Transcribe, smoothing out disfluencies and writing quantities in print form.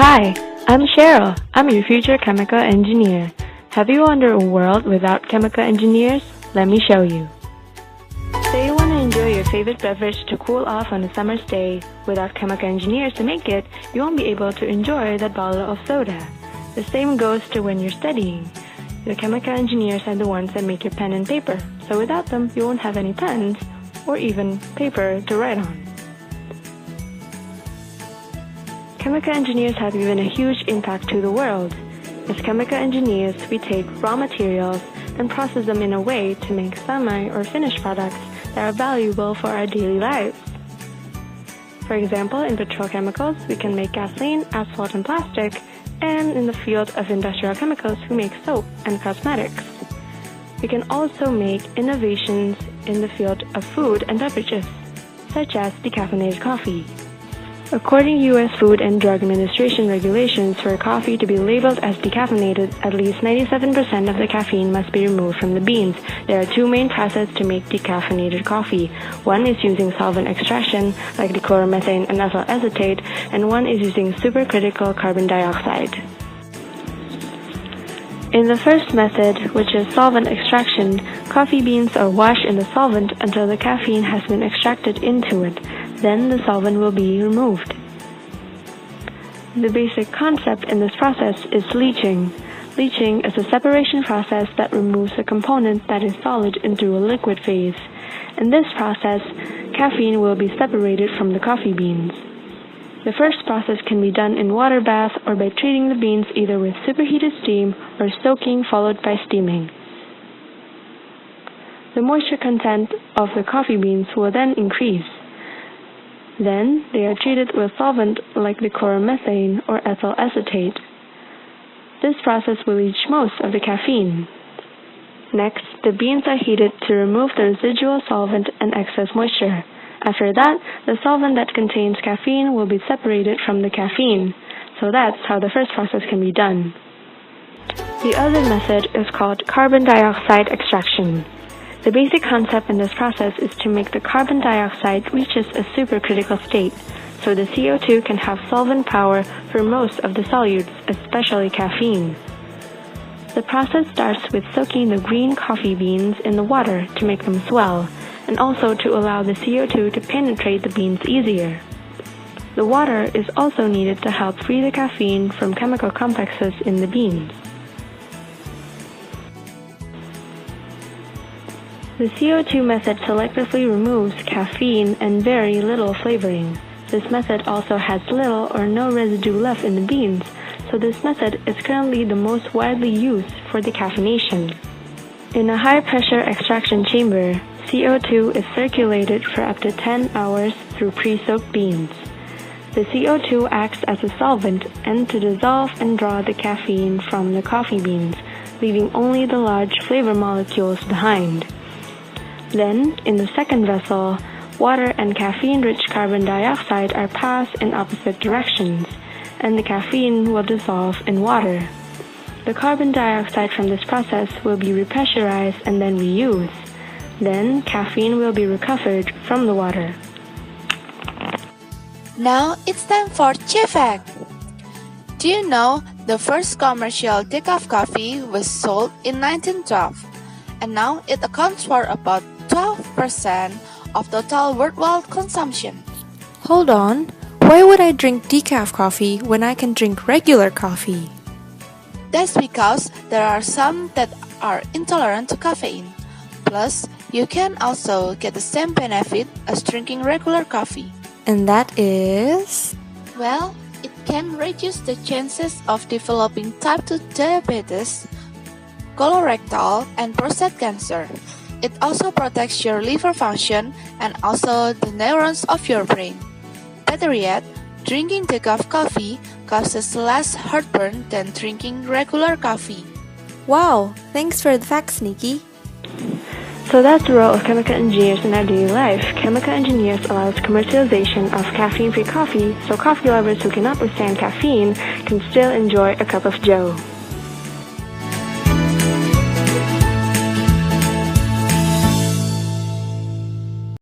Hi, I'm Cheryl. I'm your future chemical engineer. Have you wondered a world without chemical engineers? Let me show you. Say you want to enjoy your favorite beverage to cool off on a summer's day. Without chemical engineers to make it, you won't be able to enjoy that bottle of soda. The same goes to when you're studying. The chemical engineers are the ones that make your pen and paper, so without them, you won't have any pens or even paper to write on. Chemical engineers have given a huge impact to the world. As chemical engineers, we take raw materials and process them in a way to make semi or finished products that are valuable for our daily lives. For example, in petrochemicals, we can make gasoline, asphalt, and plastic, and in the field of industrial chemicals, we make soap and cosmetics. We can also make innovations in the field of food and beverages, such as decaffeinated coffee. According to U.S. Food and Drug Administration regulations, for coffee to be labeled as decaffeinated, at least 97% of the caffeine must be removed from the beans. There are two main processes to make decaffeinated coffee. One is using solvent extraction, like dichloromethane and ethyl acetate, and one is using supercritical carbon dioxide. In the first method, which is solvent extraction, coffee beans are washed in the solvent until the caffeine has been extracted into it. Then the solvent will be removed. The basic concept in this process is leaching. Leaching is a separation process that removes a component that is solid into a liquid phase. In this process, caffeine will be separated from the coffee beans. The first process can be done in water bath or by treating the beans either with superheated steam or soaking followed by steaming. The moisture content of the coffee beans will then increase. Then, they are treated with solvent like dichloromethane or ethyl acetate. This process will leach most of the caffeine. Next, the beans are heated to remove the residual solvent and excess moisture. After that, the solvent that contains caffeine will be separated from the caffeine. So that's how the first process can be done. The other method is called carbon dioxide extraction. The basic concept in this process is to make the carbon dioxide reaches a supercritical state, so the CO2 can have solvent power for most of the solutes, especially caffeine. The process starts with soaking the green coffee beans in the water to make them swell, and also to allow the CO2 to penetrate the beans easier. The water is also needed to help free the caffeine from chemical complexes in the beans. The CO2 method selectively removes caffeine and very little flavoring. This method also has little or no residue left in the beans, so this method is currently the most widely used for decaffeination. In a high-pressure extraction chamber, CO2 is circulated for up to 10 hours through pre-soaked beans. The CO2 acts as a solvent and to dissolve and draw the caffeine from the coffee beans, leaving only the large flavor molecules behind. Then, in the second vessel, water and caffeine-rich carbon dioxide are passed in opposite directions, and the caffeine will dissolve in water. The carbon dioxide from this process will be repressurized and then reused. Then, caffeine will be recovered from the water. Now, it's time for Chef Fact! Do you know the first commercial decaf coffee was sold in 1912, and now it accounts for about 12% of total worldwide consumption. Hold on, why would I drink decaf coffee when I can drink regular coffee? That's because there are some that are intolerant to caffeine. Plus, you can also get the same benefit as drinking regular coffee. And that is? Well, it can reduce the chances of developing type 2 diabetes, colorectal, and prostate cancer. It also protects your liver function and also the neurons of your brain. Better yet, drinking decaf coffee causes less heartburn than drinking regular coffee. Wow, thanks for the facts, Nikki. So that's the role of chemical engineers in our daily life. Chemical engineers allows commercialization of caffeine-free coffee, so coffee lovers who cannot withstand caffeine can still enjoy a cup of joe.